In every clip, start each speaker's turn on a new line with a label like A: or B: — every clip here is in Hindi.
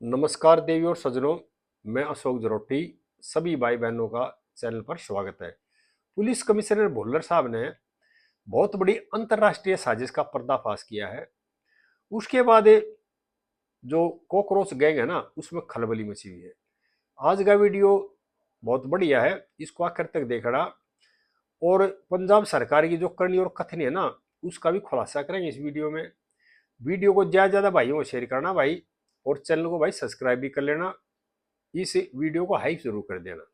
A: नमस्कार देवी और सज्जनों, मैं अशोक जरोटी। सभी भाई बहनों का चैनल पर स्वागत है। पुलिस कमिश्नर भुल्लर साहब ने बहुत बड़ी अंतर्राष्ट्रीय साजिश का पर्दाफाश किया है। उसके बाद जो कॉकरोच गैंग है ना, उसमें खलबली मची हुई है। आज का वीडियो बहुत बढ़िया है, इसको आखिर तक देखना। और पंजाब सरकार की जो करनी और कथनी है ना, उसका भी खुलासा करेंगे इस वीडियो में। वीडियो को ज्यादा ज्यादा भाइयों को शेयर करना भाई, और चैनल को भाई सब्सक्राइब भी कर लेना। इस वीडियो को हाइप जरूर कर देना।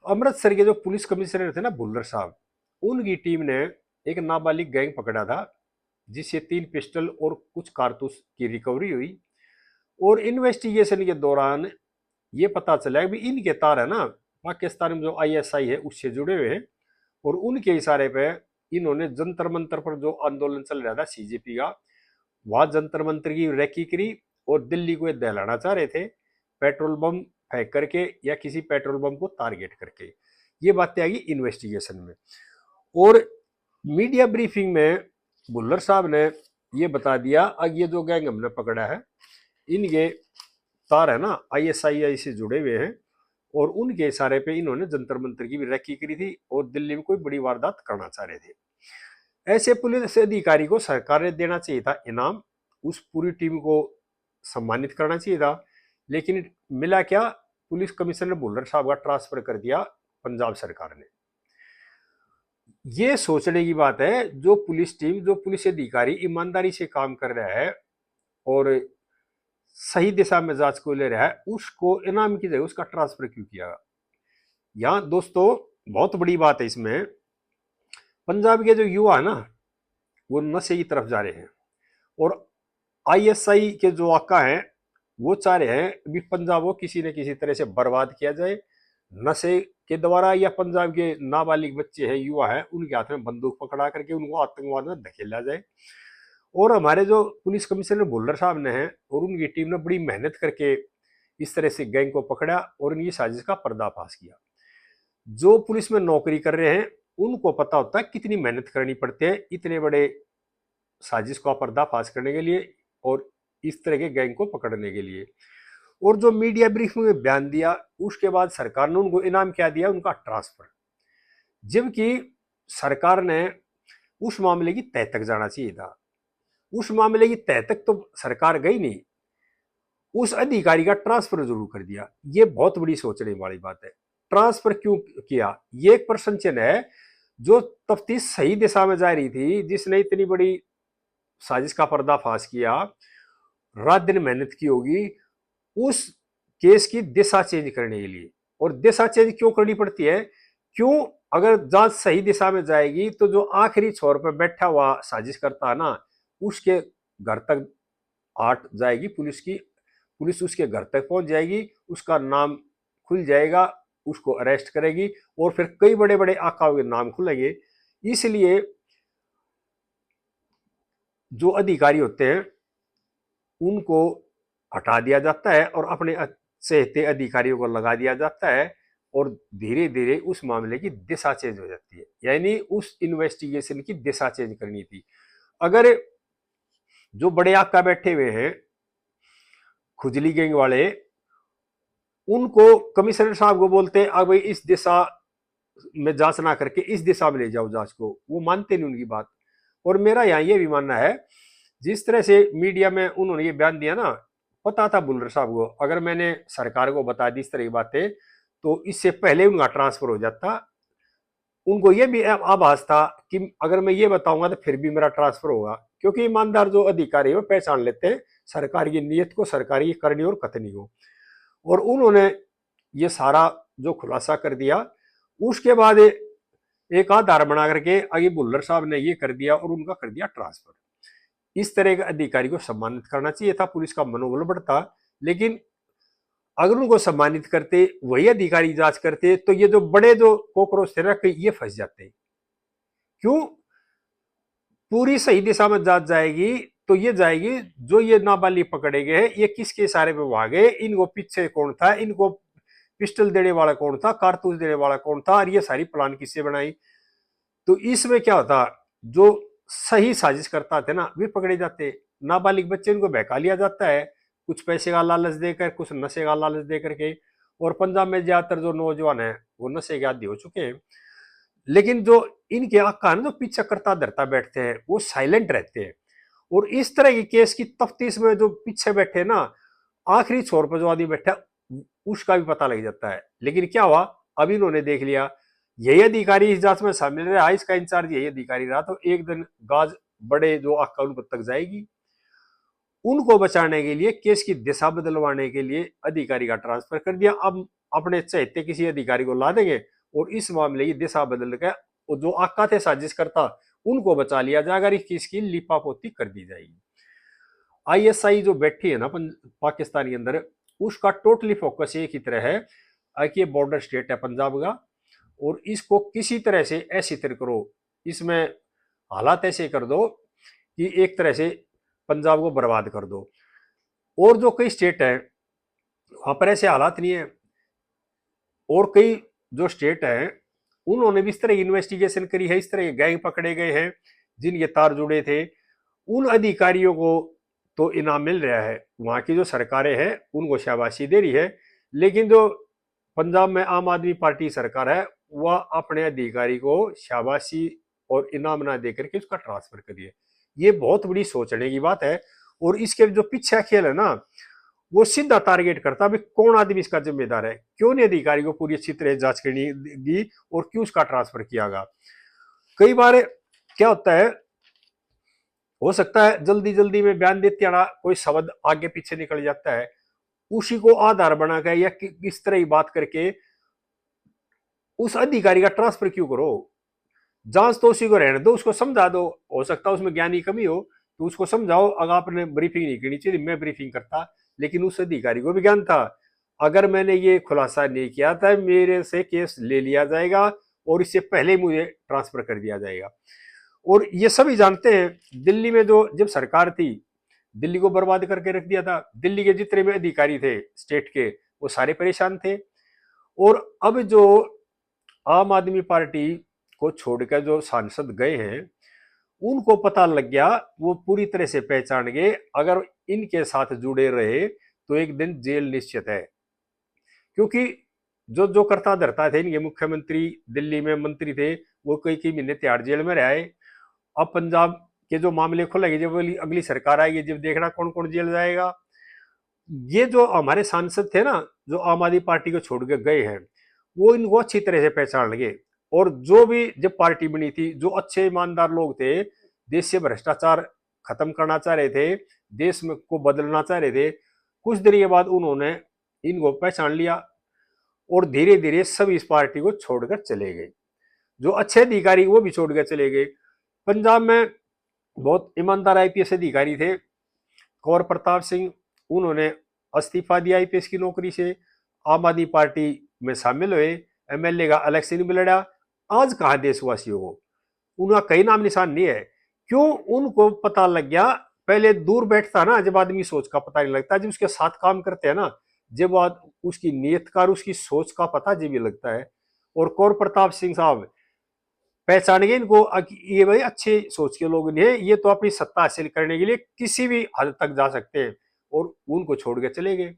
A: अमृतसर के जो पुलिस कमिश्नर थे ना भुल्लर साहब, उनकी टीम ने एक नाबालिग गैंग पकड़ा था, जिससे 3 पिस्टल और कुछ कारतूस की रिकवरी हुई। और इन्वेस्टिगेशन के दौरान ये पता चला कि इनके तार है ना, पाकिस्तान में जो आईएसआई है उससे जुड़े हुए हैं। और उनके इशारे पे इन्होंने जंतर मंतर पर जो आंदोलन चल रहा था सीजेपी का, वहां जंतर मंतर की रैकी करी और दिल्ली को दहलाना चाह रहे थे, पेट्रोल बम फेंक करके या किसी पेट्रोल बम को टारगेट करके। ये बातें आ गई इन्वेस्टिगेशन में। और मीडिया ब्रीफिंग में भुल्लर साहब ने ये बता दिया, अब ये जो गैंग हमने पकड़ा है, इनके तार है ना आईएसआई से जुड़े हुए हैं। और उनके इशारे पे इन्होंने जंतर मंतर की भी रैकी करी थी और दिल्ली में कोई बड़ी वारदात करना चाह रहे थे। ऐसे पुलिस अधिकारी को सरकार ने देना चाहिए था इनाम, उस पूरी टीम को सम्मानित करना चाहिए था। लेकिन मिला क्या, पुलिस कमिश्नर भुल्लर साहब का ट्रांसफर कर दिया पंजाब सरकार ने। ये सोचने की बात है, जो पुलिस टीम, जो पुलिस अधिकारी ईमानदारी से काम कर रहा है और सही दिशा में जांच को ले रहा है, उसको इनाम की जगह उसका ट्रांसफर क्यों किया। यहां दोस्तों बहुत बड़ी बात है इसमें, पंजाब के जो युवा है ना, वो नशे की तरफ जा रहे हैं। और आईएसआई के जो आका हैं, वो चाह रहे हैं कि पंजाब को किसी न किसी तरह से बर्बाद किया जाए नशे के द्वारा, या पंजाब के नाबालिग बच्चे हैं, युवा हैं, उनके हाथ में बंदूक पकड़ा करके उनको आतंकवाद में धकेला जाए। और हमारे जो पुलिस कमिश्नर भुल्लर साहब ने हैं और उनकी टीम ने बड़ी मेहनत करके इस तरह से गैंग को पकड़ा और इनकी साजिश का पर्दाफाश किया। जो पुलिस में नौकरी कर रहे हैं उनको पता होता है कितनी मेहनत करनी पड़ती है इतने बड़े साजिश का पर्दाफाश करने के लिए और इस तरह के गैंग को पकड़ने के लिए। और जो मीडिया ब्रीफिंग में बयान दिया, उसके बाद सरकार ने उनको इनाम क्या दिया, उनका ट्रांसफर। जबकि सरकार ने उस मामले की तह तक जाना चाहिए था। उस मामले की तह तक तो सरकार गई नहीं, उस अधिकारी का ट्रांसफर जरूर कर दिया। ये बहुत बड़ी सोचने वाली बात है। ट्रांसफर क्यों किया, ये एक प्रश्न चिन्ह है। जो तफ्तीश सही दिशा में जा रही थी, जिसने इतनी बड़ी साजिश का पर्दाफाश किया, रात दिन मेहनत की होगी उस केस की दिशा चेंज करने के लिए। और दिशा चेंज क्यों करनी पड़ती है, क्यों, अगर जांच सही दिशा में जाएगी तो जो आखिरी छोर पर बैठा हुआ साजिश करता है ना, उसके घर तक आठ जाएगी पुलिस की, पुलिस उसके घर तक पहुंच जाएगी, उसका नाम खुल जाएगा, उसको अरेस्ट करेगी और फिर कई बड़े बड़े आकाओं के नाम खुलेंगे। इसलिए जो अधिकारी होते हैं उनको हटा दिया जाता है और अपने चहेते अधिकारियों को लगा दिया जाता है। और धीरे धीरे उस मामले की दिशा चेंज हो जाती है, यानी उस इन्वेस्टिगेशन की दिशा चेंज करनी थी। अगर जो बड़े आका बैठे हुए हैं खुजली गैंग वाले, उनको कमिश्नर साहब को बोलते अब भाई इस दिशा में जांच ना करके इस दिशा में ले जाओ जांच को, वो मानते नहीं उनकी बात। और मेरा यहाँ ये भी मानना है, जिस तरह से मीडिया में उन्होंने ये बयान दिया ना, पता था भुल्लर साहब को, अगर मैंने सरकार को बता दी इस तरह की बातें तो इससे पहले उनका ट्रांसफर हो जाता। उनको ये भी आभास था कि अगर मैं ये बताऊंगा तो फिर भी मेरा ट्रांसफर होगा, क्योंकि ईमानदार जो अधिकारी है पहचान लेते हैं सरकार की नीयत को, सरकार की करनी और कथनी को। और उन्होंने ये सारा जो खुलासा कर दिया, उसके बाद एक आधार बना करके आगे भुल्लर साहब ने ये कर दिया और उनका कर दिया ट्रांसफर। इस तरह के अधिकारी को सम्मानित करना चाहिए था, पुलिस का मनोबल बढ़ता। लेकिन अगर उनको सम्मानित करते, वही अधिकारी जांच करते, तो ये जो बड़े जो कॉकरोच थे ना, ये फंस जाते। क्यों, पूरी सही दिशा में जांच जाएगी तो ये जाएगी जो ये नाबालिग पकड़े गए ये किसके इशारे पे भागे, इनको पीछे कौन था, इनको पिस्टल देने वाला कौन था, कारतूस देने वाला कौन था, और ये सारी प्लान किससे बनाई। तो इसमें क्या होता, जो सही साजिश करता थे ना वे पकड़े जाते, नाबालिग बच्चे इनको बहका लिया जाता है, कुछ पैसे का लालच देकर, कुछ नशे का लालच देकर के। और पंजाब में ज्यादातर जो नौजवान है वो नशे के आदी हो चुके हैं। लेकिन जो इनके आका है ना, जो पीछा करता धरता बैठते हैं, वो साइलेंट रहते हैं। और इस तरह के केस की तफ्तीश में जो पीछे बैठे ना, आखिरी छोर पर जो आदमी बैठा उसका भी पता लग जाता है। लेकिन क्या हुआ, अब इन्होंने देख लिया यही अधिकारी इस जांच में शामिल रहा, इसका इंचार्ज यही अधिकारी रहा, तो एक दिन गाज बड़े जो आका उन तक जाएगी। उनको बचाने के लिए, केस की दिशा बदलवाने के लिए अधिकारी का ट्रांसफर कर दिया। अब अपने चहेते किसी अधिकारी को ला देंगे और इस मामले की दिशा बदल कर जो आका थे साजिश करता उनको बचा लिया जाएगा, केस की लिपापोती कर दी जाएगी। आईएसआई जो बैठी है ना पाकिस्तान के अंदर, उसका टोटली फोकस एक ही तरह है कि ये बॉर्डर स्टेट है पंजाब का, और इसको किसी तरह से ऐसी तरह करो, इसमें हालात ऐसे कर दो कि एक तरह से पंजाब को बर्बाद कर दो। और जो कई स्टेट है वहां पर ऐसे हालात नहीं है, और कई जो स्टेट है उन्होंने भी इस तरह की इन्वेस्टिगेशन करी है, इस तरह के गैंग पकड़े गए हैं जिनके तार जुड़े थे। उन अधिकारियों को तो इनाम मिल रहा है, वहां की जो सरकारें हैं उनको शाबाशी दे रही है, लेकिन जो पंजाब में आम आदमी पार्टी सरकार है वह अपने अधिकारी को शाबाशी और इनाम ना देकर के उसका ट्रांसफर करिए। ये बहुत बड़ी सोचने की बात है। और इसके जो पीछे खेल है ना, वो सीधा टारगेट करता है कौन आदमी इसका जिम्मेदार है, क्यों नहीं अधिकारी को पूरी अच्छी तरह जांच करनी दी और क्यों उसका ट्रांसफर किया गया। कई बार क्या होता है, हो सकता है जल्दी जल्दी में बयान देते ना कोई शब्द आगे पीछे निकल जाता है, उसी को आधार बनाकर या किस तरह की बात करके उस अधिकारी का ट्रांसफर क्यों करो। जांच तो उसी को रहने दो, उसको समझा दो, हो सकता है उसमें ज्ञान की कमी हो तो उसको समझाओ। अगर आपने ब्रीफिंग नहीं करनी चाहिए, मैं ब्रीफिंग करता, लेकिन उस अधिकारी को भी ज्ञान था, अगर मैंने ये खुलासा नहीं किया था मेरे से केस ले लिया जाएगा और इससे पहले मुझे ट्रांसफर कर दिया जाएगा। और ये सभी जानते हैं दिल्ली में जो जब सरकार थी, दिल्ली को बर्बाद करके रख दिया था, दिल्ली के जितने भी अधिकारी थे स्टेट के वो सारे परेशान थे। और अब जो आम आदमी पार्टी को छोड़कर जो सांसद गए हैं उनको पता लग गया, वो पूरी तरह से पहचान गए अगर इनके साथ जुड़े रहे तो एक दिन जेल निश्चित है। क्योंकि जो जो करता धरता थे इनके मुख्यमंत्री, दिल्ली में मंत्री थे, वो कई कई महीने तिहाड़ जेल में रहे। अब पंजाब के जो मामले खुलेंगे, जब अगली सरकार आएगी, जब देखना कौन कौन जेल जाएगा। ये जो हमारे सांसद थे ना जो आम आदमी पार्टी को छोड़ के गए हैं, वो इनको अच्छी तरह से पहचान लगे। और जो भी जब पार्टी बनी थी, जो अच्छे ईमानदार लोग थे, देश से भ्रष्टाचार खत्म करना चाह रहे थे, देश में को बदलना चाह रहे थे, कुछ देर के बाद उन्होंने इनको पहचान लिया और धीरे धीरे सब इस पार्टी को छोड़कर चले गए। जो अच्छे अधिकारी वो भी छोड़कर चले गए। पंजाब में बहुत ईमानदार आईपीएस अधिकारी थे, कौर प्रताप सिंह, उन्होंने इस्तीफा दिया आईपीएस की नौकरी से, आम आदमी पार्टी में शामिल हुए, एमएलए का इलेक्शन भी लड़ा। आज कहा देशवासियों को उनका कहीं नाम निशान नहीं है। क्यों? उनको पता लग गया, पहले दूर बैठता ना जब आदमी सोच का पता नहीं लगता, जब उसके साथ काम करते हैं ना, जब उसकी नीयत का उसकी सोच का पता जब भी लगता है। और कौर प्रताप सिंह साहब पहचान गए इनको, ये भाई अच्छे सोच के लोग नहीं है, ये तो अपनी सत्ता हासिल करने के लिए किसी भी हद तक जा सकते हैं, और उनको छोड़ के चले गए।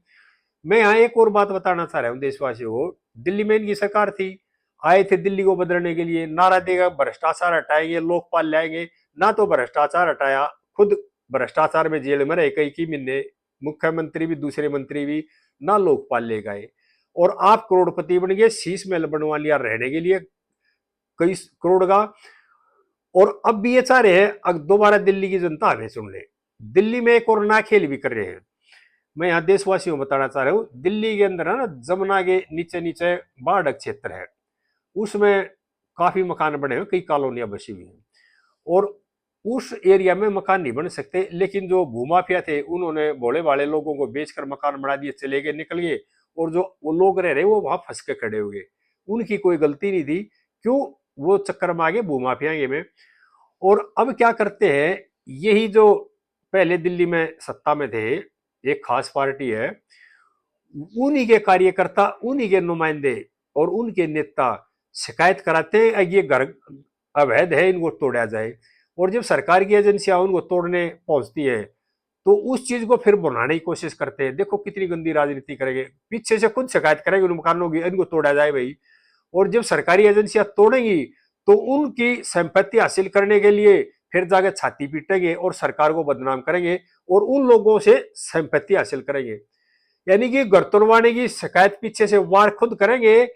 A: मैं यहाँ एक और बात बताना चाह रहा हूँ देशवासियों को। दिल्ली में इनकी सरकार थी, आए थे दिल्ली को बदलने के लिए, नारा देगा भ्रष्टाचार हटाएंगे, लोकपाल लाएंगे। ना तो भ्रष्टाचार हटाया, खुद भ्रष्टाचार में जेल में रहे कई की महीने, मुख्यमंत्री भी दूसरे मंत्री भी, ना लोकपाल ले गए। और आप करोड़पति बन गए, शीश महल बनवा लिया रहने के लिए कई करोड़ का। और अब भी ये चाह रहे हैं अब दोबारा दिल्ली की जनता हमें सुन ले। दिल्ली में एक और नया खेल भी कर रहे हैं। मैं यहाँ देशवासियों को बताना चाह रहा हूँ, दिल्ली के अंदर है ना जमुना के नीचे नीचे बाढ़ क्षेत्र है, उसमें काफी मकान बने हुए, कई कॉलोनियां बसी हुई हैं। और उस एरिया में मकान नहीं बन सकते, लेकिन जो भूमाफिया थे उन्होंने भोले भाले लोगों को बेचकर मकान बना दिए, चले गए, निकल गए। और जो वो लोग रह रहे वो वहां फंस के खड़े हो गए, उनकी कोई गलती नहीं थी। क्यों? वो चक्कर में आ गए भूमाफिया में। और अब क्या करते हैं, यही जो पहले दिल्ली में सत्ता में थे, एक खास पार्टी है, उन्हीं के कार्यकर्ता, उन्हीं के नुमाइंदे और उनके नेता शिकायत कराते हैं ये घर अवैध है, इनको तोड़ा जाए। और जब सरकार की एजेंसियां उनको तोड़ने पहुंचती है तो उस चीज को फिर बनाने की कोशिश करते हैं। देखो कितनी गंदी राजनीति करेंगे, पीछे से खुद शिकायत करेंगे उन मकानों की, इनको तोड़ा जाए भाई। और जब सरकारी एजेंसियां तोड़ेंगी तो उनकी संपत्ति हासिल करने के लिए फिर जाकर छाती पीटेंगे और सरकार को बदनाम करेंगे और उन लोगों से संपत्ति हासिल करेंगे। यानी कि घर तोड़वाने की शिकायत पीछे से वार खुद करेंगे।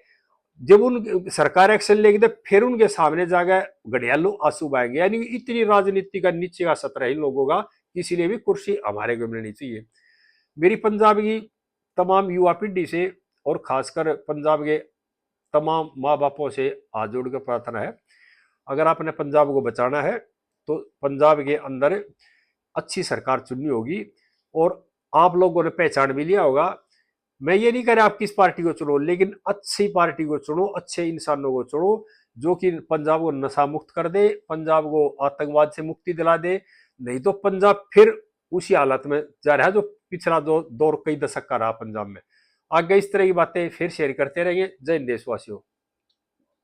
A: जब उन सरकार एक्शन लेगी तो फिर उनके सामने जाकर घड़ियालू आंसू बहाएंगे। यानी इतनी राजनीति का नीचे का सत्र है इन लोगों का, किसी ने भी कुर्सी हमारे को मिलनी चाहिए। मेरी पंजाब की तमाम युवा पीढ़ी से और खासकर पंजाब के तमाम माँ बापों से हाथ जोड़ कर प्रार्थना है, अगर आपने पंजाब को बचाना है तो पंजाब के अंदर अच्छी सरकार चुननी होगी। और आप लोगों ने पहचान भी लिया होगा, मैं ये नहीं कह रहा आप किस पार्टी को चुनो, लेकिन अच्छी पार्टी को चुनो, अच्छे इंसानों को चुनो जो कि पंजाब को नशा मुक्त कर दे, पंजाब को आतंकवाद से मुक्ति दिला दे। नहीं तो पंजाब फिर उसी हालत में जा रहा है जो पिछला दौर कई दशक का रहा पंजाब में। आगे इस तरह की बातें फिर शेयर करते रहेंगे। जय हिंद देशवासियों।